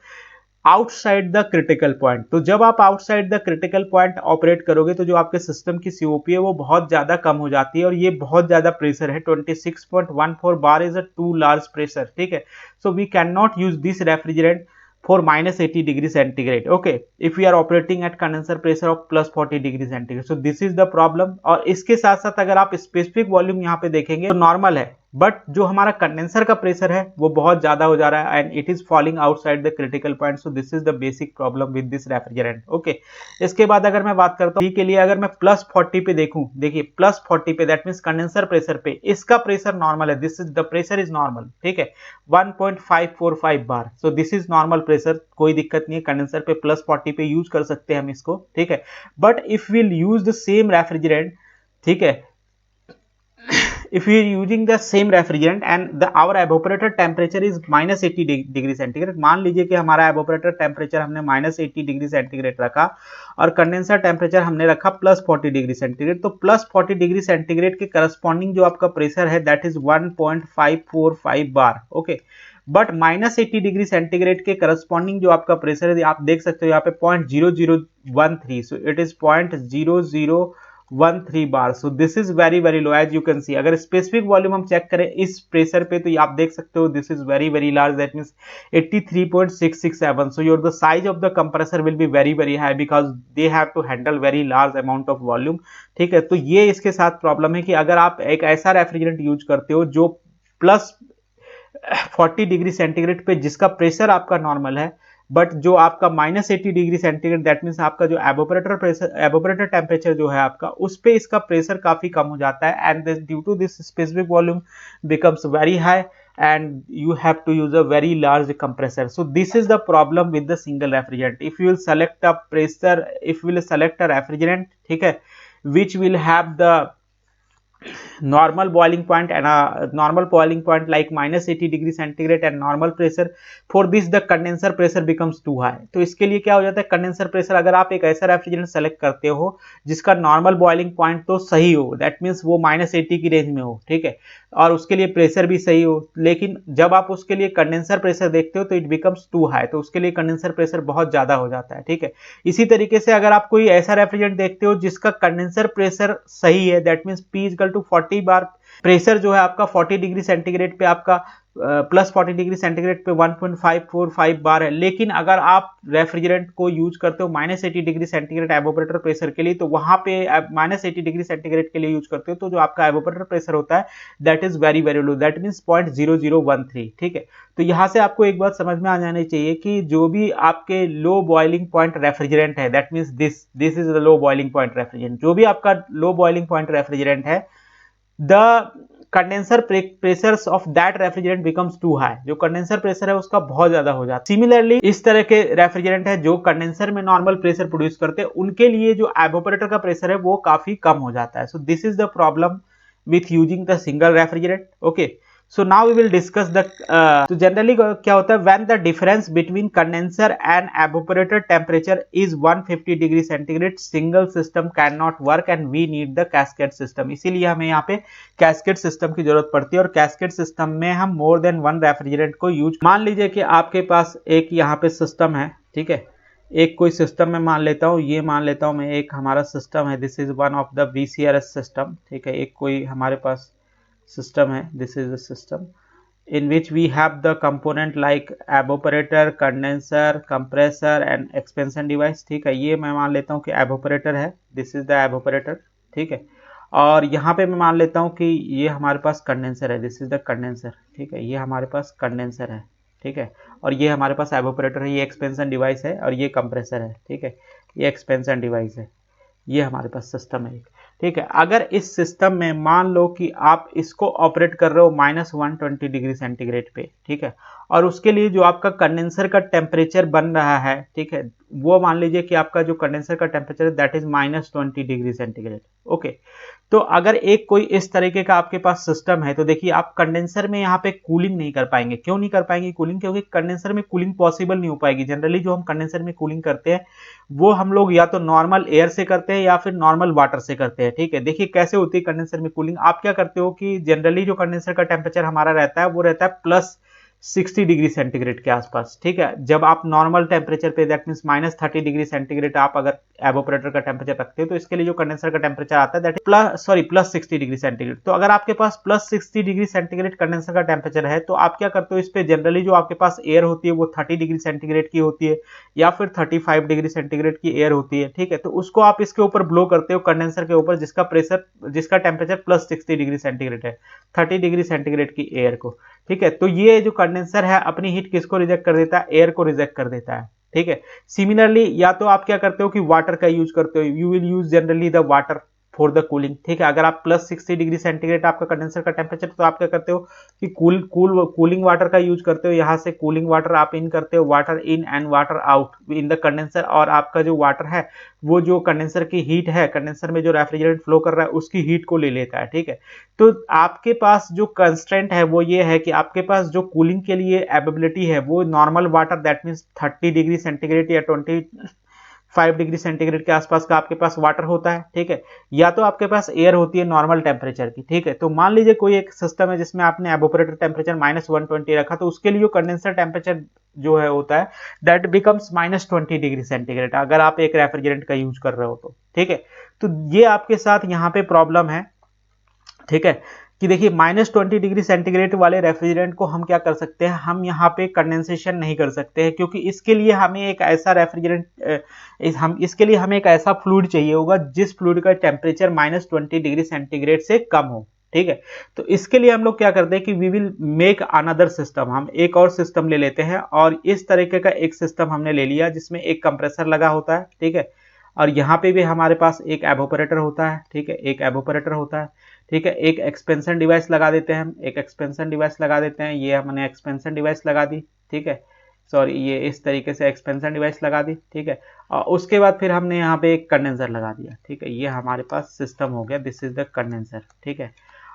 outside the critical point. तो जब आप outside the critical point operate करोगे तो जो आपके सिस्टम की सीओपी है वो बहुत ज्यादा कम हो जाती है, और ये बहुत ज्यादा प्रेशर है, 26.14 bar is a too large pressure, ठीक है। So we can not use this refrigerant for -80 degree centigrade, okay, if we are operating at condenser pressure of +40 degree centigrade, so this is the problem। और इसके साथ साथ अगर आप स्पेसिफिक वॉल्यूम यहाँ पे देखेंगे तो नॉर्मल है, बट जो हमारा कंडेंसर का प्रेशर है वो बहुत ज्यादा हो जा रहा है and it is falling outside the critical point, so this is the basic problem with this refrigerant, okay. इसके बाद अगर मैं बात करता हूँ के लिए, अगर मैं +40 पे देखूं, देखिए +40 पे दैट मीन्स कंडेंसर प्रेशर पे इसका प्रेशर नॉर्मल है, this is the pressure is normal, ठीक है, 1.545 bar, so this is normal pressure, कोई दिक्कत नहीं है, कंडेंसर पे +40 पे यूज कर सकते हैं हम इसको, ठीक है। But if we'll use the same refrigerant, ठीक है, if we are using the same refrigerant and our evaporator temperature is -80 degree centigrade, मान लीजिए कि हमारा evaporator टेम्परेचर हमने -80 डिग्री सेंटीग्रेड रखा और कंडेंसर टेम्परेचर हमने रखा +40 डिग्री सेंटीग्रेड, तो +40 डिग्री सेंटीग्रेड के करस्पॉन्डिंग जो आपका प्रेशर है that is 1.545 bar, okay. But -80 degree centigrade के करस्पॉन्डिंग जो आपका प्रेशर है आप देख सकते हो यहाँ पे 0.0013, so it is 0.0013 bar, so this is very very low as you can see. अगर स्पेसिफिक वॉल्यूम हम चेक करें इस प्रेशर पे तो आप देख सकते हो this is very very large, that means 83.667, so your the size of the compressor will be very very high because they have to handle very large amount of volume, ठीक है। तो ये इसके साथ प्रॉब्लम है कि अगर आप एक ऐसा रेफ्रिजरेंट यूज करते हो जो +40 डिग्री सेंटीग्रेड पे जिसका प्रेशर आपका नॉर्मल है, बट जो आपका -80 डिग्री सेंटीग्रेड दैट मीन्स आपका जो एवोपरेटर टेम्परेचर जो है आपका उस पे इसका प्रेशर काफी कम हो जाता है and due to this specific volume becomes very high and you have to use a very large compressor, so this is the problem with the single refrigerant। if you will select a pressure, if you will select a refrigerant, ठीक है, which will have the normal boiling point and a normal boiling point like -80 degree centigrade and normal pressure, for this the condenser pressure becomes too high. तो इसके लिए क्या हो जाता है, कंडेंसर प्रेशर अगर आप एक ऐसा रेफ्रिजरेंट सेलेक्ट करते हो जिसका नॉर्मल बॉइलिंग पॉइंट तो सही हो, दैट मीन्स वो -80 की रेंज में हो, ठीक है, और उसके लिए प्रेशर भी सही हो, लेकिन जब आप उसके लिए कंडेंसर प्रेशर देखते हो तो इट बिकम्स टू हाई, तो उसके लिए कंडेंसर प्रेशर बहुत ज्यादा हो जाता है, ठीक है। इसी तरीके से अगर आप कोई ऐसा रेफ्रिजरेंट देखते हो जिसका कंडेंसर प्रेशर सही है, that means P = 40 bar, pressure जो है आपका 40 डिग्री सेंटीग्रेड पे आपका +40 डिग्री सेंटीग्रेड पे 1.545 बार है, लेकिन अगर आप रेफ्रिजरेंट को यूज करते हो -80 डिग्री सेंटीग्रेड एवोपरेटर प्रेशर के लिए, तो वहां पे -80 डिग्री सेंटीग्रेड के लिए यूज करते हो तो जो आपका एवोपरेटर प्रेशर होता है that is very very low, that means 0.0013, ठीक है। तो यहाँ से आपको एक बात समझ में आ जानी चाहिए कि जो भी आपके लो बॉइलिंग पॉइंट रेफ्रिजरेंट है, that means this is the low boiling point refrigerant, जो भी आपका लो बॉइलिंग पॉइंट रेफ्रिजरेंट है, the condenser pressures of that refrigerant becomes too high, जो कंडेंसर प्रेशर है उसका बहुत ज्यादा हो जाता है। सिमिलरली इस तरह के रेफ्रिजरेंट है जो कंडेंसर में नॉर्मल प्रेशर प्रोड्यूस करते हैं, उनके लिए जो एवोपरेटर का प्रेशर है वो काफी कम हो जाता है। So this is the problem with using the single refrigerant, okay. So now we will discuss the तो generally क्या होता है, when the difference between condenser and evaporator temperature is 150 degree centigrade, single system cannot work and we need the cascade system। इसीलिए हमें यहाँ पे कैस्केड सिस्टम की जरूरत पड़ती है, और कैस्केड सिस्टम में हम मोर देन वन रेफ्रिजरेंट को यूज, मान लीजिए कि आपके पास एक यहाँ पे सिस्टम है, ठीक है, एक कोई सिस्टम में मान लेता हूँ, ये मान लेता हूँ मैं एक हमारा सिस्टम है, this is one of the VCRS system, ठीक है, एक कोई हमारे पास system है, this is the system in which we have the component like evaporator, condenser, compressor and expansion device, ठीक है। ये मैं मान लेता हूँ कि evaporator है, this is the evaporator, ठीक है, और यहाँ पे मैं मान लेता हूँ कि ये हमारे पास condenser है, this is the condenser, ठीक है, ये हमारे पास condenser है, ठीक है। और ये हमारे पास एवोपरेटर है, ये एक्सपेंशन डिवाइस है और ये कंप्रेसर है, ठीक है। ये एक्सपेंशन डिवाइस है, ये हमारे पास सिस्टम है, ठीक है। अगर इस सिस्टम में मान लो कि आप इसको ऑपरेट कर रहे हो -120 डिग्री सेंटीग्रेड पे, ठीक है, और उसके लिए जो आपका कंडेंसर का टेम्परेचर बन रहा है, ठीक है, वो मान लीजिए कि आपका जो कंडेंसर का टेम्परेचर है that is -20 degree centigrade, okay. तो अगर एक कोई इस तरीके का आपके पास सिस्टम है तो देखिए आप कंडेंसर में यहाँ पे कूलिंग नहीं कर पाएंगे। क्यों नहीं कर पाएंगे कूलिंग? क्योंकि कंडेंसर में कूलिंग पॉसिबल नहीं हो पाएगी। जनरली जो हम कंडेंसर में कूलिंग करते हैं वो हम लोग या तो नॉर्मल एयर से करते हैं या फिर नॉर्मल वाटर से करते हैं, ठीक है। देखिए कैसे होती है कंडेंसर में कूलिंग। आप क्या करते हो कि जनरली जो कंडेंसर का टेम्परेचर हमारा रहता है वो रहता है +60 डिग्री सेंटीग्रेड के आसपास, ठीक है। जब आप नॉर्मल टेम्परेचर पे दैट मींस -30 डिग्री सेंटीग्रेड आप अगर एवोपरेटर का टेम्परेचर रखते हो तो इसके लिए जो कंडेंसर का टेम्परेचर आता है दैट +60 डिग्री सेंटीग्रेड। तो अगर आपके पास +60 डिग्री सेंटीग्रेड कंडेंसर का टेम्परेचर है तो आप क्या करते हो, इस पे जनरली जो आपके पास एयर होती है वो 30 डिग्री सेंटीग्रेड की होती है या फिर 35 डिग्री सेंटीग्रेड की एयर होती है, ठीक है। तो उसको आप इसके ऊपर ब्लो करते हो कंडेंसर के ऊपर जिसका टेम्परेचर +60 डिग्री सेंटीग्रेड है, 30 डिग्री सेंटीग्रेड की एयर को, ठीक है। तो ये जो कंडेंसर है अपनी हीट किसको रिजेक्ट कर देता है? एयर को रिजेक्ट कर देता है, ठीक है। सिमिलरली या तो आप क्या करते हो कि वाटर का यूज करते हो, you will use generally the water for the cooling, ठीक है। अगर आप +60 डिग्री सेंटीग्रेड आपका कंडेंसर का टेम्परेचर तो आप क्या करते हो कि कूलिंग वाटर का यूज करते हो। यहाँ से कूलिंग वाटर आप इन करते हो, water in and water out in the condenser, और आपका जो वाटर है वो जो कंडेंसर की हीट है, कंडेंसर में जो रेफ्रिजरेंट फ्लो कर रहा है उसकी हीट को ले लेता है, ठीक है। तो आपके पास जो कंस्ट्रेंट है वो ये है कि आपके पास जो कूलिंग के लिए एबिलिटी है वो normal water that means 30 degree centigrade या 25 डिग्री सेंटीग्रेड के आसपास का आपके पास वाटर होता है, ठीक है, या तो आपके पास एयर होती है नॉर्मल टेम्परेचर की, ठीक है। तो मान लीजिए कोई एक सिस्टम है जिसमें आपने एवोपरेटर टेम्परेचर -120 रखा, तो उसके लिए कंडेंसर टेम्परेचर जो है होता है दैट बिकम्स -20 डिग्री सेंटीग्रेड अगर आप एक रेफ्रिजरेंट का यूज कर रहे हो तो, ठीक है। तो ये आपके साथ यहाँ पे प्रॉब्लम है, ठीक है, कि देखिए -20 डिग्री सेंटीग्रेड वाले रेफ्रिजरेंट को हम क्या कर सकते हैं, हम यहाँ पे कंडेंसेशन नहीं कर सकते हैं क्योंकि इसके लिए हमें एक ऐसा रेफ्रिजरेंट इसके लिए हमें एक ऐसा फ्लूइड चाहिए होगा जिस फ्लूइड का टेम्परेचर -20 डिग्री सेंटीग्रेड से कम हो, ठीक है। तो इसके लिए हम लोग क्या करते हैं कि we will make another system, हम एक और सिस्टम ले लेते हैं और इस तरीके का एक सिस्टम हमने ले लिया जिसमें एक कंप्रेसर लगा होता है, ठीक है, और यहाँ पे भी हमारे पास एक एवोपरेटर होता है, ठीक है, एक एवोपरेटर होता है, ठीक है। एक एक्सपेंशन डिवाइस लगा देते हैं, हम एक एक्सपेंशन डिवाइस लगा देते हैं, ये हमने एक्सपेंशन डिवाइस लगा दी, ठीक है, सॉरी ये इस तरीके से एक्सपेंशन डिवाइस लगा दी, ठीक है। और उसके बाद फिर हमने यहाँ पे एक कंडेंसर लगा दिया, ठीक है, ये हमारे पास सिस्टम हो गया, दिस इज द कंडेंसर, ठीक है।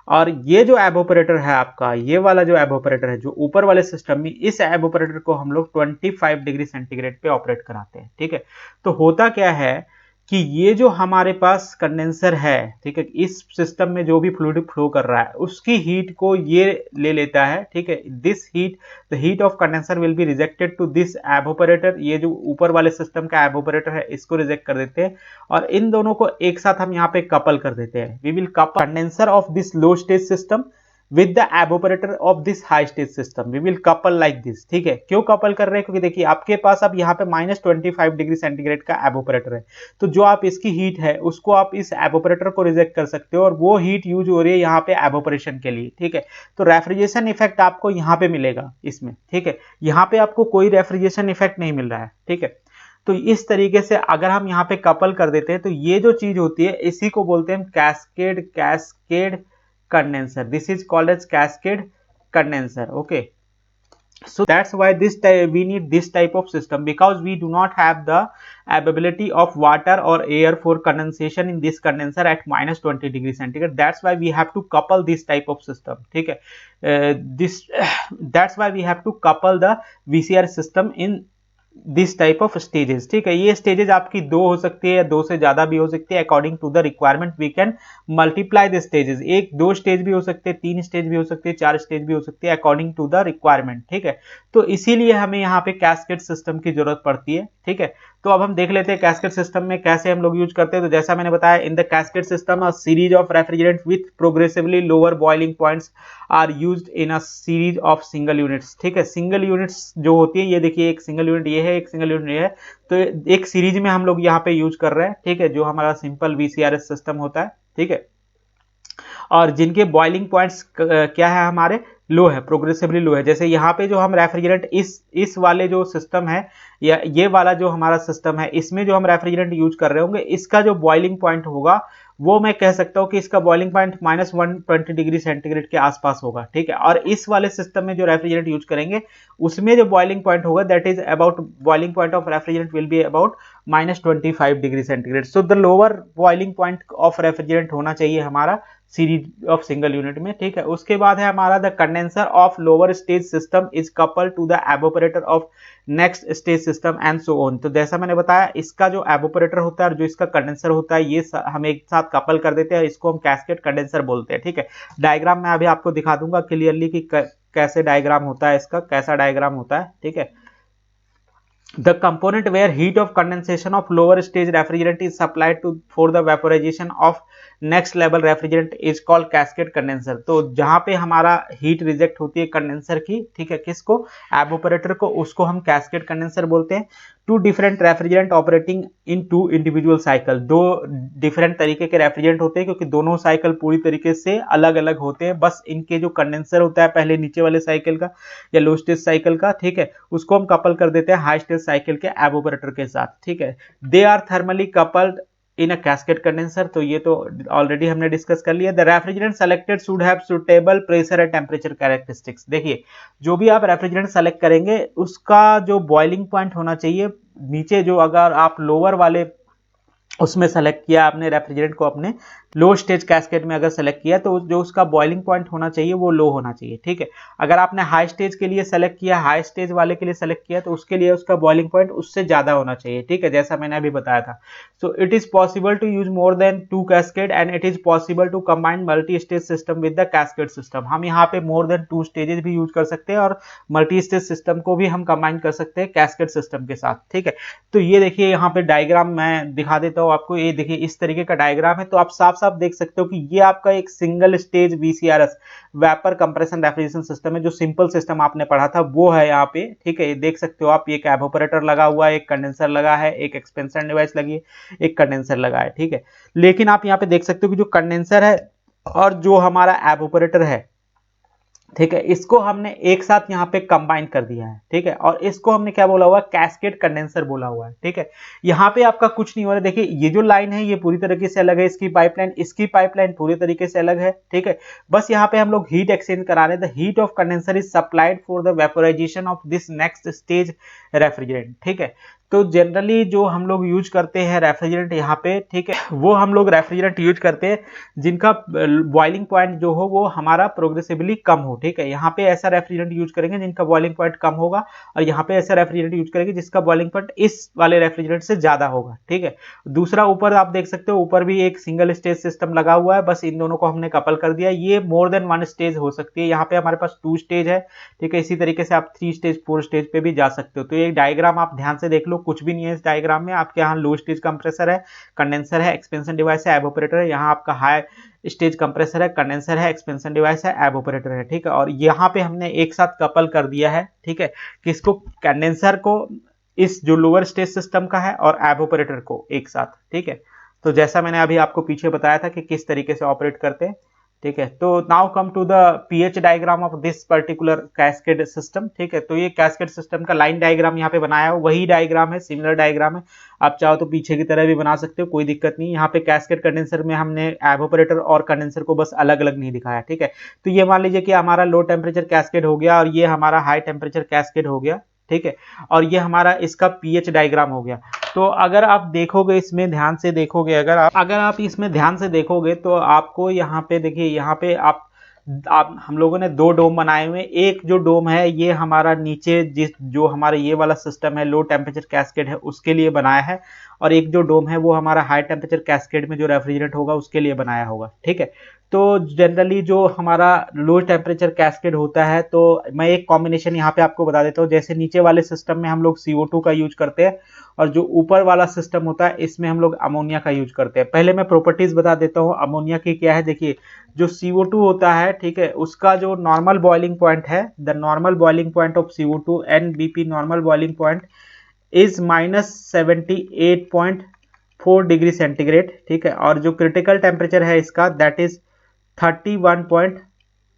और ये जो एवोपरेटर है आपका, ये वाला जो एवोपरेटर है जो ऊपर वाले सिस्टम में, इस एवोपरेटर को हम लोग 25 डिग्री सेंटीग्रेड पे ऑपरेट कराते हैं, ठीक है। तो होता क्या है कि ये जो हमारे पास कंडेंसर है, ठीक है, इस सिस्टम में जो भी फ्लूइड फ्लो कर रहा है उसकी हीट को ये ले लेता है, ठीक है। This heat, the heat of condenser will be rejected to this evaporator, ये जो ऊपर वाले सिस्टम का एवोपरेटर है इसको रिजेक्ट कर देते हैं और इन दोनों को एक साथ हम यहाँ पे कपल कर देते हैं। We will couple condenser of this low stage system with the evaporator of this high stage system, we will couple like this, ठीक है। क्यों कपल कर रहे हैं? क्योंकि देखिए आपके पास अब यहाँ पे -25 डिग्री सेंटीग्रेड का एवोपरेटर है, तो जो आप इसकी हीट है उसको आप इस एवोपरेटर को रिजेक्ट कर सकते हो और वो हीट यूज हो रही है यहाँ पे एवोपरेशन के लिए, ठीक है। तो रेफ्रिजरेशन इफेक्ट आपको यहाँ पे मिलेगा इसमें, ठीक है, यहाँ पे आपको कोई रेफ्रिजरेशन इफेक्ट नहीं मिल रहा है, ठीक है। तो इस तरीके से अगर हम यहाँ पे कपल कर देते हैं तो ये जो चीज होती है इसी को बोलते हैं cascade condenser. This is called as cascade condenser, okay. So that's why we need this type of system, because we do not have the availability of water or air for condensation in this condenser at -20 degree centigrade. That's why we have to couple this type of system, ठीक है। that's why we have to couple the VCR system in this type of stages, ठीक है। ये स्टेजेस आपकी 2 हो सकती है या 2 से ज्यादा भी हो सकती है, according to the requirement we can multiply the stages. 1-2 stage भी हो सकते हैं, 3 स्टेज भी हो सकते हैं, 4 स्टेज भी हो सकते हैं, अकॉर्डिंग टू द रिक्वायरमेंट, ठीक है। तो इसीलिए हमें यहाँ पे कैस्केड सिस्टम की जरूरत पड़ती है, ठीक है। तो अब हम देख लेते हैं कैस्केड सिस्टम में कैसे हम लोग यूज करते हैं। तो जैसा मैंने बताया, in the cascade system a series of refrigerant with progressively lower boiling points are used in a series of single units, ठीक है। सिंगल यूनिट्स जो होती है, ये देखिए एक सिंगल यूनिट ये है, एक सिंगल यूनिट ये है, तो एक सीरीज में हम लोग यहाँ पे यूज कर रहे हैं, ठीक है, जो हमारा सिंपल VCRS सिस्टम होता है, ठीक है। और जिनके बॉइलिंग पॉइंट्स क्या है हमारे लो है, प्रोग्रेसिवली लो है। जैसे यहाँ पे जो हम रेफ्रिजरेंट इस वाले जो सिस्टम है या ये वाला जो हमारा सिस्टम है, इसमें जो हम रेफ्रिजरेंट यूज कर रहे होंगे, इसका जो बॉइलिंग पॉइंट होगा वो मैं कह सकता हूँ कि इसका बॉइलिंग पॉइंट -120 डिग्री सेंटीग्रेड के आसपास होगा, ठीक है। और इस वाले सिस्टम में जो रेफ्रिजरेंट यूज करेंगे उसमें जो बॉइलिंग पॉइंट होगा that is about, boiling point of refrigerant will be about -25 degree centigrade. So the lower boiling point of refrigerant होना चाहिए हमारा सीरीज ऑफ सिंगल यूनिट में, ठीक है। उसके बाद है हमारा the condenser of lower stage system is couple to the evaporator of next stage system and so on. तो जैसा मैंने बताया, इसका जो एवोपरेटर होता है और जो इसका कंडेंसर होता है ये हम एक साथ कपल कर देते हैं, इसको हम कैस्केड कंडेंसर बोलते हैं, ठीक है। डायग्राम में अभी आपको दिखा दूंगा क्लियरली कि कैसे डायग्राम होता है, इसका कैसा डायग्राम होता है, ठीक है। The component where heat of condensation of lower stage refrigerant is supplied to for the vaporization of next level refrigerant is called cascade condenser। तो जहां पे हमारा हीट रिजेक्ट होती है कंडेंसर की, ठीक है, किसको, एवोपरेटर को, उसको हम कैस्केड कंडेंसर बोलते हैं। Two different refrigerant operating in two individual cycle, दो डिफरेंट तरीके के रेफ्रिजरेंट होते हैं क्योंकि दोनों साइकिल पूरी तरीके से अलग अलग होते हैं, बस इनके जो कंडेंसर होता है पहले नीचे वाले साइकिल का या लो स्टेज साइकिल का, ठीक है, उसको हम कपल कर देते हैं हाई स्टेज साइकिल के एवोपरेटर के साथ, ठीक है। They are thermally coupled in a cascade condenser, तो ये तो ऑलरेडी हमने डिस्कस कर लिया। The refrigerant selected should have suitable pressure and temperature characteristics. देखिए, जो भी आप रेफ्रिजरेंट सेलेक्ट करेंगे उसका जो बॉइलिंग पॉइंट होना चाहिए, नीचे जो अगर आप लोअर वाले उसमें सेलेक्ट किया आपने रेफ्रिजरेंट को, अपने लो स्टेज कैस्केड में अगर सेलेक्ट किया तो जो उसका बॉइलिंग पॉइंट होना चाहिए वो लो होना चाहिए, ठीक है। अगर आपने हाई स्टेज के लिए सेलेक्ट किया, हाई स्टेज वाले के लिए सेलेक्ट किया, तो उसके लिए उसका बॉइलिंग पॉइंट उससे ज्यादा होना चाहिए, ठीक है, जैसा मैंने अभी बताया था। So it is possible to use more than 2 cascade and it is possible to combine multi stage system with the cascade system. हम यहाँ पे मोर देन 2 स्टेजेस भी यूज कर सकते हैं और मल्टी स्टेज सिस्टम को भी हम कंबाइन कर सकते हैं कैस्केड सिस्टम के साथ, ठीक है। तो ये देखिए यहाँ पे डायग्राम मैं दिखा देता हूँ आपको, ये देखिए इस तरीके का डायग्राम है, तो आप साफ साफ देख सकते हो कि ये आपका एक single stage VCRS vapour compression refrigeration system है। जो सिंपल सिस्टम आपने पढ़ा था वो है यहाँ पे, ठीक है, ये देख सकते हो आप, एक एवोपरेटर लगा हुआ है, एक कंडेंसर लगा है, एक एक्सपेंशन डिवाइस लगी है, एक कंडेंसर लगा है, ठीक है। लेकिन आप यहाँ पे देख सकते हो कि जो कंडेंसर है और जो हमारा एवोपरेटर है, ठीक है, इसको हमने एक साथ यहाँ पे कंबाइन कर दिया है, ठीक है, और इसको हमने क्या बोला हुआ है, कैस्केड कंडेंसर बोला हुआ है, ठीक है। यहाँ पे आपका कुछ नहीं हो रहा है, देखिए ये जो लाइन है ये पूरी तरीके से अलग है, इसकी पाइपलाइन पूरी तरीके से अलग है, ठीक है। बस यहाँ पे हम लोग हीट एक्सचेंज करा रहे हैं। The heat of condenser is supplied for the vaporisation of this next stage refrigerant, ठीक है। तो जनरली जो हम लोग यूज करते हैं रेफ्रिजरेंट यहाँ पे, ठीक है, वो हम लोग रेफ्रिजरेंट यूज करते हैं जिनका बॉइलिंग पॉइंट जो हो वो हमारा प्रोग्रेसिवली कम हो, ठीक है। यहाँ पे ऐसा रेफ्रिजरेंट यूज करेंगे जिनका बॉइलिंग पॉइंट कम होगा, और यहाँ पे ऐसा रेफ्रिजरेंट यूज करेंगे जिसका बॉइलिंग पॉइंट इस वाले रेफ्रिजरेंट से ज्यादा होगा, ठीक है। दूसरा, ऊपर आप देख सकते हो, ऊपर भी एक सिंगल स्टेज सिस्टम लगा हुआ है, बस इन दोनों को हमने कपल कर दिया। ये मोर देन 1 स्टेज हो सकती है, यहाँ पे हमारे पास 2 स्टेज है, ठीक है। इसी तरीके से आप 3 स्टेज 4 स्टेज पे भी जा सकते हो। तो ये डायग्राम आप ध्यान से देख लो, कुछ भी नहीं है इस डायग्राम में। आपके यहाँ लो स्टेज कंप्रेसर है, कंडेंसर है, एक्सपेंशन डिवाइस है, एवोपरेटर है। यहाँ आपका हाई स्टेज कंप्रेसर है, कंडेंसर है, एक्सपेंशन डिवाइस है, एवोपरेटर है, ठीक है। और यहाँ पे हमने एक साथ कपल कर दिया है, ठीक है, किसको, कंडेंसर को इस जो लोअर स्टेज सिस्टम का है और एवोपरेटर को एक साथ, ठीक है। तो जैसा मैंने अभी आपको पीछे बताया था कि किस तरीके से ऑपरेट करते हैं, ठीक है। तो now come to the PH diagram of this particular cascade system, ठीक है। तो ये कैस्केड सिस्टम का लाइन डायग्राम यहाँ पे बनाया हो, वही डायग्राम है, सिमिलर डायग्राम है। आप चाहो तो पीछे की तरह भी बना सकते हो, कोई दिक्कत नहीं। यहाँ पे कैस्केड कंडेंसर में हमने एवोपरेटर और कंडेंसर को बस अलग अलग नहीं दिखाया, ठीक है। तो ये मान लीजिए कि हमारा लो टेम्परेचर कैस्केड हो गया और ये हमारा हाई टेम्परेचर कैस्केड हो गया, ठीक है। और ये हमारा इसका पीएच डायग्राम हो गया। तो अगर आप देखोगे, इसमें ध्यान से देखोगे, अगर आप इसमें ध्यान से देखोगे तो आपको यहाँ पे देखिए, यहाँ पे आप हम लोगों ने 2 डोम बनाए हुए हैं। एक जो डोम है ये हमारा नीचे जो हमारा ये वाला सिस्टम है लो टेम्परेचर कैस्केड है उसके लिए बनाया है, और एक जो डोम है वो हमारा हाई टेम्परेचर कैस्केड में जो रेफ्रिजरेंट होगा उसके लिए बनाया होगा, ठीक है। तो जनरली जो हमारा लो टेम्परेचर कैस्केड होता है, तो मैं एक कॉम्बिनेशन यहाँ पे आपको बता देता हूँ। जैसे नीचे वाले सिस्टम में हम लोग CO2 का यूज करते हैं, और जो ऊपर वाला सिस्टम होता है इसमें हम लोग अमोनिया का यूज करते हैं। पहले मैं प्रॉपर्टीज बता देता हूँ अमोनिया की क्या है। देखिए, जो CO2 होता है, ठीक है, उसका जो नॉर्मल बॉइलिंग पॉइंट है, the normal boiling point of CO2 NBP normal boiling point is -78.4 degree centigrade, ठीक है। और जो क्रिटिकल टेम्परेचर है इसका दैट इज 31.5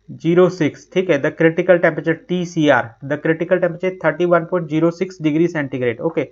31.06, ठीक है। The critical temperature TCR, the critical temperature 31.06 degree centigrade, okay.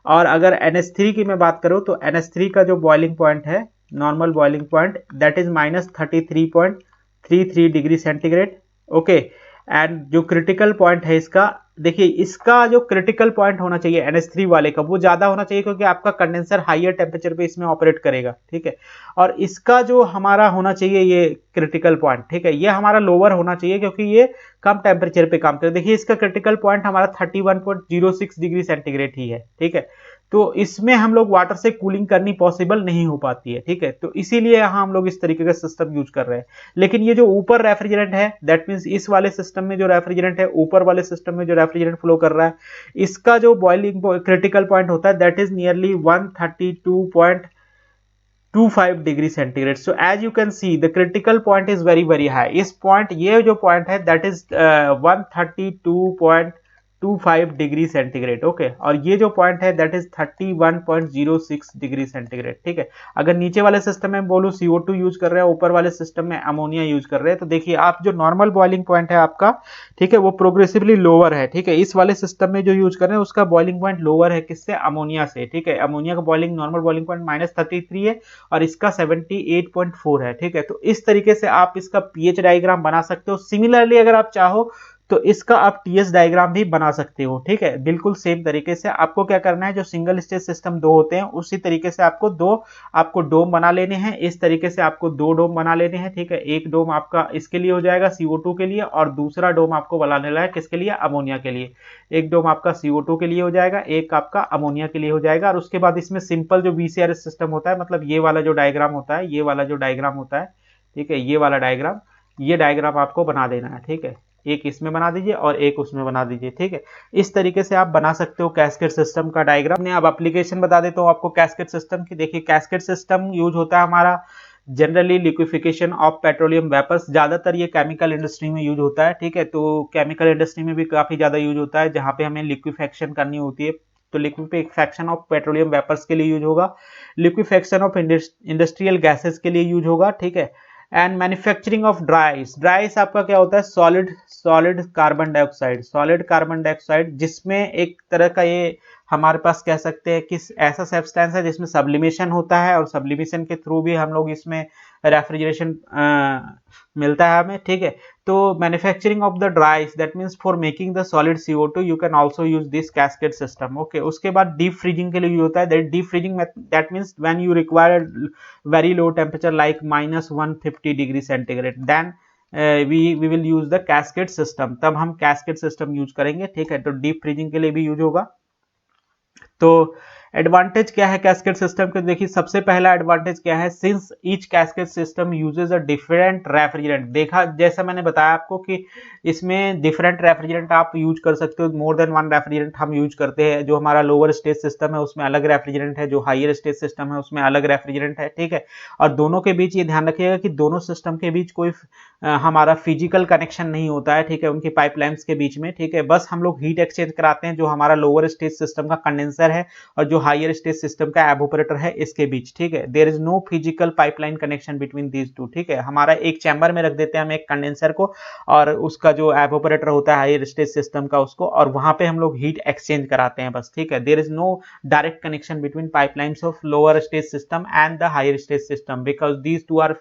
और अगर NH3 की मैं बात करूं तो NH3 का जो बॉइलिंग पॉइंट है, normal boiling point, that is -33.33 degree centigrade, okay. And जो क्रिटिकल पॉइंट है इसका, देखिए इसका जो क्रिटिकल पॉइंट होना चाहिए NH3 वाले का, वो ज्यादा होना चाहिए क्योंकि आपका कंडेंसर हाईयर टेम्परेचर पे इसमें ऑपरेट करेगा, ठीक है। और इसका जो हमारा होना चाहिए ये क्रिटिकल पॉइंट, ठीक है, ये हमारा लोअर होना चाहिए क्योंकि ये कम टेम्परेचर पे काम करे। देखिए इसका क्रिटिकल पॉइंट हमारा 31.06 डिग्री सेंटीग्रेड ही है, ठीक है। तो इसमें हम लोग वाटर से कूलिंग करनी पॉसिबल नहीं हो पाती है, ठीक है। तो इसीलिए यहां हम लोग इस तरीके का सिस्टम यूज कर रहे हैं। लेकिन ये जो ऊपर रेफ्रिजरेंट है, दैट मींस इस वाले सिस्टम में जो रेफ्रिजरेंट है, ऊपर वाले सिस्टम में जो रेफ्रिजरेंट फ्लो कर रहा है, इसका जो बॉइलिंग क्रिटिकल पॉइंट होता है that is nearly 132.25 degree centigrade. So as you can see the critical point is very very high. इस पॉइंट, ये जो पॉइंट है that is 132.25 degree centigrade, okay. और ये जो पॉइंट है दैट इज 31.06 डिग्री सेंटीग्रेड, ठीक है। अगर नीचे वाले सिस्टम में बोलूं CO2 यूज कर रहे हैं, ऊपर वाले सिस्टम में अमोनिया यूज कर रहे हैं, तो देखिए आप जो नॉर्मल बॉइलिंग पॉइंट है आपका, ठीक है, वो प्रोग्रेसिवली लोअर है, ठीक है। इस वाले सिस्टम में जो यूज कर रहे हैं उसका बॉइलिंग पॉइंट लोअर है, किससे? अमोनिया से, ठीक है। अमोनिया का बॉइलिंग नॉर्मल बॉइलिंग पॉइंट -33 है और इसका 78.4 है, ठीक है। तो इस तरीके से आप इसका pH डायग्राम बना सकते हो। सिमिलरली अगर आप चाहो तो इसका आप TS डायग्राम भी बना सकते हो, ठीक है। बिल्कुल सेम तरीके से आपको क्या करना है, जो सिंगल स्टेज सिस्टम दो होते हैं उसी तरीके से आपको डोम बना लेने हैं। इस तरीके से आपको दो डोम बना लेने हैं, ठीक है। एक डोम आपका इसके लिए हो जाएगा CO2 के लिए, और दूसरा डोम आपको बनाने है किसके लिए? अमोनिया के लिए। एक डोम आपका CO2 के लिए हो जाएगा, एक आपका अमोनिया के लिए हो जाएगा। और उसके बाद इसमें सिंपल जो VCRS सिस्टम होता है, मतलब ये वाला जो डायग्राम होता है, ये वाला जो डायग्राम होता है, ठीक है, ये वाला डायग्राम, ये डायग्राम आपको बना देना है, ठीक है। एक इसमें बना दीजिए और एक उसमें बना दीजिए, ठीक है। इस तरीके से आप बना सकते हो कैस्केड सिस्टम का डायग्राम। मैं अब एप्लीकेशन बता देता हूँ आपको कैस्केड सिस्टम की। देखिए कैस्केड सिस्टम यूज होता है हमारा generally liquefaction of petroleum vapours. ज्यादातर ये केमिकल इंडस्ट्री में यूज होता है, ठीक है। तो केमिकल इंडस्ट्री में भी काफी ज्यादा यूज होता है, जहां पे हमें लिक्विफेक्शन करनी होती है। तो लिक्विफेक्शन ऑफ पेट्रोलियम वेपर्स के लिए यूज होगा, लिक्विफेक्शन ऑफ इंडस्ट्रियल गैसेस के लिए यूज होगा, ठीक है। And manufacturing of Dryas, Dryas आपका क्या होता है? Solid carbon dioxide, solid carbon dioxide, जिसमें एक तरह का ये हमारे पास कह सकते हैं कि ऐसा सब्सटेंस है जिसमें सब्लिमेशन होता है, और सब्लिमेशन के थ्रू भी हम लोग इसमें रेफ्रिजरेशन मिलता है हमें, ठीक है। तो manufacturing of the dry ice, that means for making the solid CO2 you can also use this cascade system, okay. उसके बाद डीप फ्रीजिंग के लिए यूज होता है। Deep freezing that means when you require very low temperature like -150 degree centigrade, then we will use the cascade system, तब हम कैस्केड सिस्टम यूज करेंगे, ठीक है। तो डीप फ्रीजिंग के लिए भी यूज होगा। तो एडवांटेज क्या है कैस्केड सिस्टम के? देखिए सबसे पहला एडवांटेज क्या है, since each cascade system uses a different refrigerant. देखा, जैसा मैंने बताया आपको कि इसमें डिफरेंट रेफ्रिजरेंट आप यूज कर सकते हो, मोर देन वन रेफ्रिजरेंट हम यूज करते हैं। जो हमारा लोअर स्टेज सिस्टम है उसमें अलग रेफ्रिजरेंट है, जो हायर स्टेज सिस्टम है उसमें अलग रेफ्रिजरेंट है, ठीक है। और दोनों के बीच ये ध्यान रखिएगा कि दोनों सिस्टम के बीच कोई हमारा फिजिकल कनेक्शन नहीं होता है, ठीक है, उनकी पाइपलाइंस के बीच में, ठीक है। बस हम लोग हीट एक्सचेंज कराते हैं जो हमारा लोअर स्टेज सिस्टम का कंडेंसर है और जो हायर स्टेज सिस्टम का एवोपरेटर है इसके बीच, ठीक है। There is no physical pipeline connection between these two, ठीक है। हमारा एक चैम्बर में रख देते हैं हम एक कंडेंसर को, और उसका जो एवोपरेटर होता है हायर स्टेज सिस्टम का उसको, और वहां पे हम लोग हीट एक्सचेंज कराते हैं बस, ठीक है। There is no direct connection between pipelines of lower stage system and the higher stage system because these two are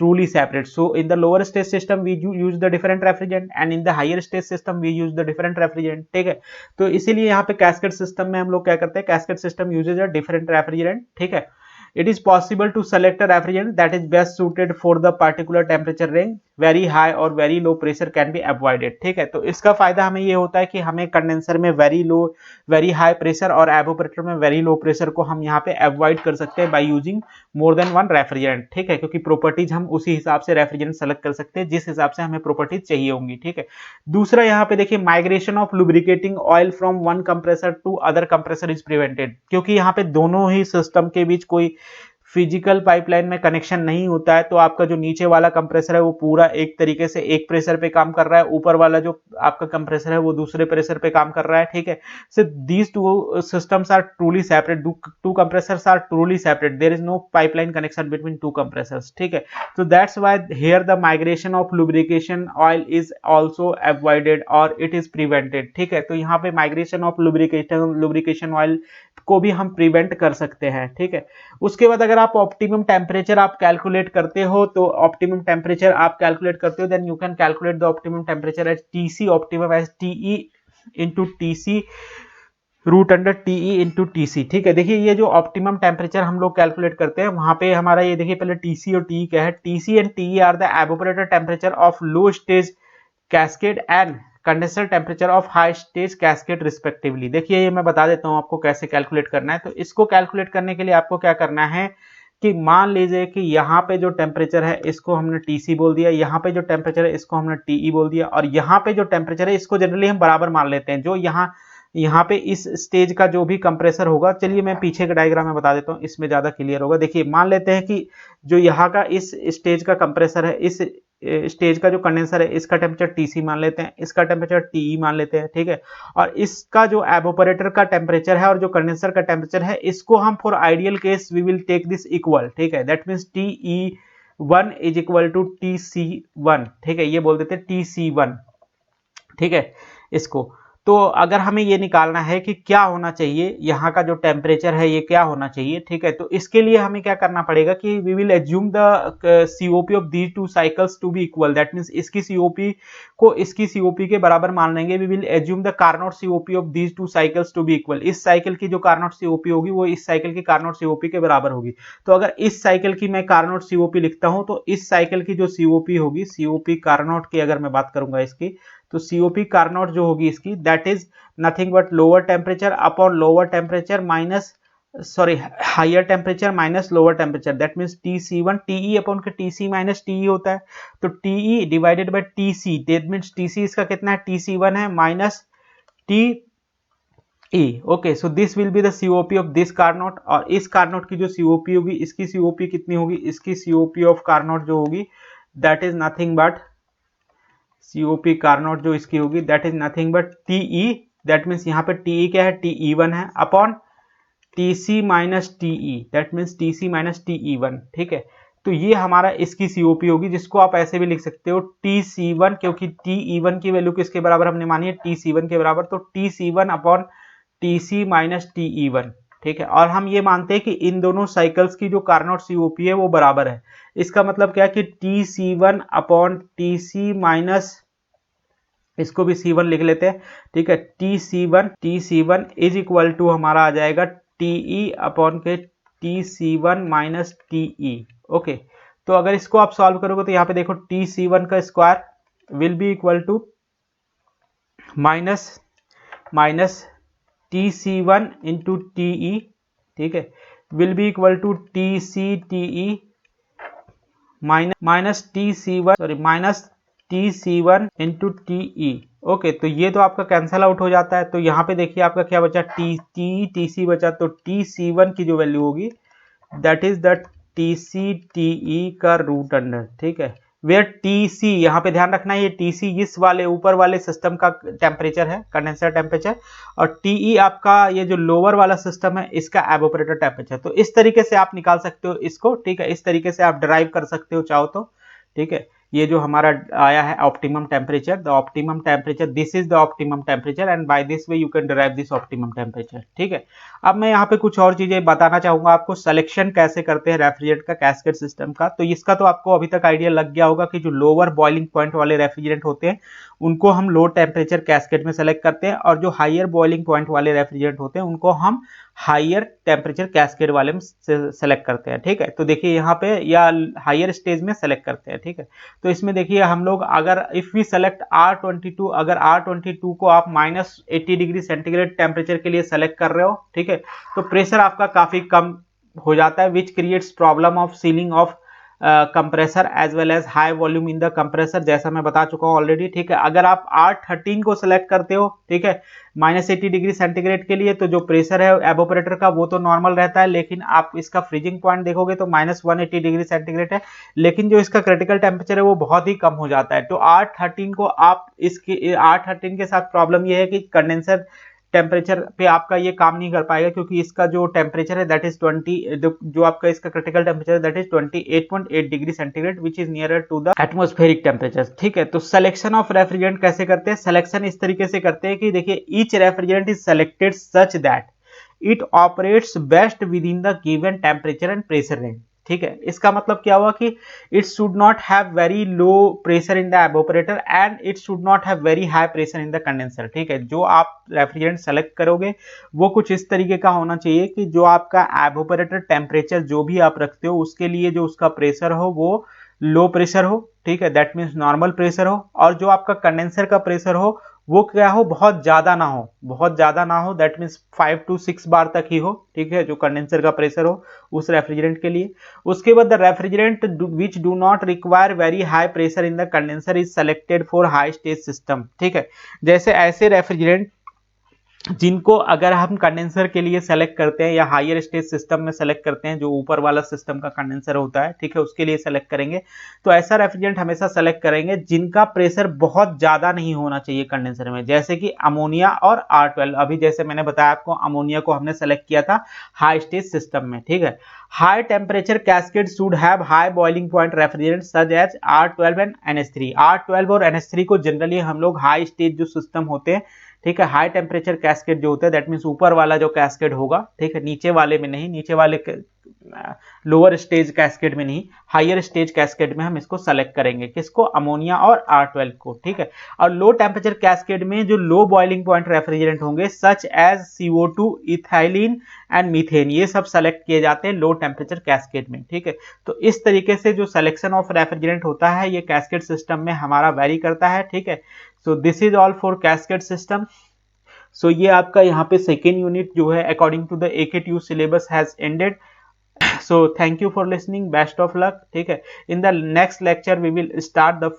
truly separate. So in the lower stage system we use the different refrigerant and in the higher stage system we use the different refrigerant, ठीक है। तो इसीलिए यहाँ पे कैस्केड सिस्टम में हम लोग क्या करते हैं, cascade system usage a different refrigerant, ठीक है। It is possible to select a refrigerant that is best suited for the particular temperature range. Very high or very low pressure can be avoided, ठीक है। तो इसका फायदा हमें ये होता है कि हमें कंडेंसर में वेरी हाई प्रेशर और एवोपरेटर में वेरी लो प्रेशर को हम यहाँ पे अवॉइड कर सकते हैं by using more than one refrigerant, ठीक है। क्योंकि प्रॉपर्टीज हम उसी हिसाब से रेफ्रिजरेंट सेलेक्ट कर सकते हैं जिस हिसाब से हमें प्रॉपर्टीज चाहिए होंगी, ठीक है। दूसरा यहाँ पे देखिए migration of lubricating oil from one compressor to other compressor is prevented, क्योंकि यहाँ पे दोनों ही सिस्टम के बीच कोई फिजिकल पाइपलाइन में कनेक्शन नहीं होता है तो आपका जो नीचे वाला कंप्रेसर है वो पूरा एक तरीके से एक प्रेशर पे काम कर रहा है, ऊपर वाला जो आपका कंप्रेसर है वो दूसरे प्रेशर पे काम कर रहा है, ठीक है। So these two systems are truly separate, two compressors are truly separate, there is no pipeline connection between two compressors, ठीक है। तो that's why here the migration of lubrication oil is also avoided और इट इज प्रिवेंटेड, ठीक है। तो यहाँ पे माइग्रेशन ऑफ लुब्रिकेशन ऑयल को भी हम प्रिवेंट कर सकते हैं, ठीक है। उसके बाद अगर आप ऑप्टिमम टेम्परेचर आप कैलकुलेट करते हो, तो ऑप्टिमम टेम्परेचर आप कैलकुलेट करते हो, then you can calculate the optimum temperature as TC optimum as TE into TC root under TE into TC, ठीक है। देखिए ये जो ऑप्टिमम टेम्परेचर हम लोग कैलकुलेट करते हैं वहां पे हमारा ये देखिए पहले टीसी और टीई क्या है, TC and TE are the evaporator temperature of low stage cascade and condenser temperature of high stage cascade respectively. देखिए ये मैं बता देता हूं आपको कैसे कैलकुलेट करना है। तो इसको कैलकुलेट करने के लिए आपको क्या करना है कि मान लीजिए कि यहाँ पे जो टेम्परेचर है इसको हमने टीसी बोल दिया, यहाँ पे जो टेम्परेचर है इसको हमने टीई बोल दिया, और यहाँ पे जो टेम्परेचर है इसको जनरली हम बराबर मान लेते हैं। जो यहाँ पे इस स्टेज का जो भी कंप्रेसर होगा, चलिए मैं पीछे का डायग्राम में बता देता हूँ, इसमें ज्यादा क्लियर होगा। देखिए मान लेते हैं कि जो यहाँ का इस स्टेज का कंप्रेसर है, इस स्टेज का जो कंडेंसर है इसका टेम्परेचर टीसी मान लेते हैं, इसका टेम्परेचर टीई मान लेते हैं, ठीक है। और इसका जो एवोपरेटर का टेम्परेचर है और जो कंडेंसर का टेम्परेचर है इसको हम for ideal case we will take this equal, ठीक है। That means TE1 is equal to TC1, ठीक है, ये बोल देते हैं TC1, ठीक है इसको। तो अगर हमें ये निकालना है कि क्या होना चाहिए, यहाँ का जो टेम्परेचर है ये क्या होना चाहिए, ठीक है। तो इसके लिए हमें क्या करना पड़ेगा कि we will assume the COP of these two cycles to be equal, that means इसकी COP को इसकी COP के बराबर मान लेंगे। We will assume the Carnot COP of these two cycles to be equal, इस साइकिल की जो कार्नोट COP होगी वो इस साइकिल की कार्नोट COP के बराबर होगी। तो अगर इस साइकिल की मैं कार्नोट COP लिखता हूं तो इस साइकिल की जो COP होगी, COP कार्नोट की अगर मैं बात करूंगा इसकी, तो COP कार्नोट जो होगी इसकी that is nothing but lower temperature upon lower temperature minus higher temperature minus lower temperature, that means TC1 TE upon के TC माइनस TE होता है, तो TE divided by TC, that means TC इसका कितना है TC1 है minus TE, okay. So this will be the COP of this Carnot, और इस कार्नोट की जो COP होगी इसकी COP कितनी होगी, इसकी COP ऑफ कार्नोट जो होगी that is nothing but COP Carnot जो इसकी होगी that is nothing but TE, that means यहाँ पे TE क्या है TE1 है upon TC minus TE, that means TC minus TE1, ठीक है। तो ये हमारा इसकी COP होगी, जिसको आप ऐसे भी लिख सकते हो TC1, क्योंकि TE1 की वैल्यू किसके बराबर हमने मानी है TC1 के बराबर, तो TC1 upon TC minus TE1, ठीक है। और हम ये मानते हैं कि इन दोनों साइकिल्स की जो कार्नोट COP है वो बराबर है। इसका मतलब क्या है कि TC1 अपॉन TC माइनस, इसको भी C1 लिख लेते हैं, ठीक है। TC1 इज इक्वल टू हमारा आ जाएगा TE अपॉन के TC1 माइनस TE, ओके। तो अगर इसको आप सॉल्व करोगे तो यहाँ पे देखो TC1 का square will be equal to minus TC1 into TE, ठीक है, will be equal to TCTE minus TC1 into TE, okay. तो ये तो आपका कैंसल आउट हो जाता है, तो यहाँ पे देखिए आपका क्या बचा TC बचा, तो TC1 की जो वैल्यू होगी दैट इज द TCTE का रूट अंडर, ठीक है। वेयर TC, यहाँ पे ध्यान रखना ये TC इस वाले ऊपर वाले सिस्टम का टेम्परेचर है, कंडेंसर टेम्परेचर, और TE आपका ये जो लोअर वाला सिस्टम है इसका एवोपरेटर टेम्परेचर। तो इस तरीके से आप निकाल सकते हो इसको, ठीक है, इस तरीके से आप डिराइव कर सकते हो चाहो तो, ठीक है। ये जो हमारा आया है optimum temperature, the optimum temperature, this is the optimum temperature and by this way you can derive this optimum temperature, ठीक है। अब मैं यहाँ पे कुछ और चीजें बताना चाहूंगा आपको, सिलेक्शन कैसे करते हैं रेफ्रिजरेंट का कैस्केड सिस्टम का। तो इसका तो आपको अभी तक आइडिया लग गया होगा कि जो लोअर बॉइलिंग पॉइंट वाले रेफ्रिजरेंट होते हैं उनको हम लो टेम्परेचर कैस्केड में सेलेक्ट करते हैं, और जो हायर बॉइलिंग पॉइंट वाले रेफ्रिजरेंट होते हैं उनको हम हायर टेम्परेचर कैस्केड वाले में सेलेक्ट करते हैं, ठीक है। तो देखिए यहाँ पे या हायर स्टेज में सेलेक्ट करते हैं, ठीक है। तो इसमें देखिए हम लोग अगर इफ वी सेलेक्ट R22, अगर R22 को आप माइनस 80 डिग्री सेंटीग्रेड टेम्परेचर के लिए सेलेक्ट कर रहे हो, ठीक है, तो प्रेशर आपका काफी कम हो जाता है, which creates problem of sealing of compressor as well as high volume in the compressor, जैसा मैं बता चुका हूँ ऑलरेडी, ठीक है। अगर आप R13 को सिलेक्ट करते हो, ठीक है, -80 डिग्री सेंटीग्रेड के लिए, तो जो प्रेशर है एवोपरेटर का वो तो नॉर्मल रहता है, लेकिन आप इसका फ्रीजिंग पॉइंट देखोगे तो -180 डिग्री सेंटीग्रेड है, लेकिन जो इसका क्रिटिकल टेम्परेचर है वो बहुत ही कम हो जाता है। तो R13 को आप इसके R13 के साथ प्रॉब्लम ये है कि कंडेंसर टेम्परेचर पे आपका ये काम नहीं कर पाएगा, क्योंकि इसका जो टेम्परेचर है दैट इज 20, जो आपका इसका critical temperature that is 28.8 degree centigrade which is nearer to the atmospheric temperature, ठीक है। तो सिलेक्शन ऑफ रेफ्रिजरेंट कैसे करते हैं? सिलेक्शन इस तरीके से करते हैं कि देखिए, each refrigerant is selected such that it operates best with in the given temperature and pressure range, ठीक है। इसका मतलब क्या हुआ कि it should not have very low pressure in the evaporator and it should not have very high pressure in the condenser, ठीक है। जो आप रेफ्रिजरेंट सेलेक्ट करोगे वो कुछ इस तरीके का होना चाहिए कि जो आपका एवोपरेटर टेम्परेचर जो भी आप रखते हो उसके लिए जो उसका प्रेशर हो वो लो प्रेशर हो, ठीक है, दैट मीन्स नॉर्मल प्रेशर हो, और जो आपका कंडेंसर का प्रेशर हो वो क्या हो, बहुत ज्यादा ना हो, बहुत ज्यादा ना हो, दैट मीन्स 5 to 6 बार तक ही हो, ठीक है, जो कंडेंसर का प्रेशर हो उस रेफ्रिजरेंट के लिए। उसके बाद the refrigerant which do not require very high pressure in the condenser is selected for high stage system, ठीक है। जैसे ऐसे रेफ्रिजरेंट जिनको अगर हम कंडेंसर के लिए सेलेक्ट करते हैं या हायर स्टेज सिस्टम में सेलेक्ट करते हैं, जो ऊपर वाला सिस्टम का कंडेंसर होता है, ठीक है, उसके लिए सेलेक्ट करेंगे, तो ऐसा रेफ्रिजरेंट हमेशा सेलेक्ट करेंगे जिनका प्रेशर बहुत ज्यादा नहीं होना चाहिए कंडेंसर में, जैसे कि अमोनिया और R12। अभी जैसे मैंने बताया आपको, अमोनिया को हमने सेलेक्ट किया था हाई स्टेज सिस्टम में, ठीक है। High temperature cascade should have high boiling point refrigerant such as R12 and NH3। R12 और NH3 को जनरली हम लोग हाई स्टेज जो सिस्टम होते हैं, ठीक है, हाई टेम्परेचर कैस्केड जो होता है, दैट मीन्स ऊपर वाला जो कैस्केड होगा, ठीक है, नीचे वाले में नहीं, नीचे वाले लोअर स्टेज कैस्केड में नहीं, हायर स्टेज कैस्केड में हम इसको सेलेक्ट करेंगे, किसको, अमोनिया और R12 को, ठीक है। और लो टेम्परेचर कैस्केड में जो लो बॉइलिंग पॉइंट रेफ्रिजरेंट होंगे such as CO2, ethylene and methane, ये सब सेलेक्ट किए जाते हैं लो टेम्परेचर कैस्केड में, ठीक है। तो इस तरीके से जो सिलेक्शन ऑफ रेफ्रिजरेंट होता है ये कैस्केड सिस्टम में हमारा वेरी करता है, ठीक है। So this is all for cascade system. So ये आपका यहाँ पे सेकेंड यूनिट जो है according to the AKTU syllabus has ended. So thank you for listening, best of luck, ठीक है। In the next lecture we will start the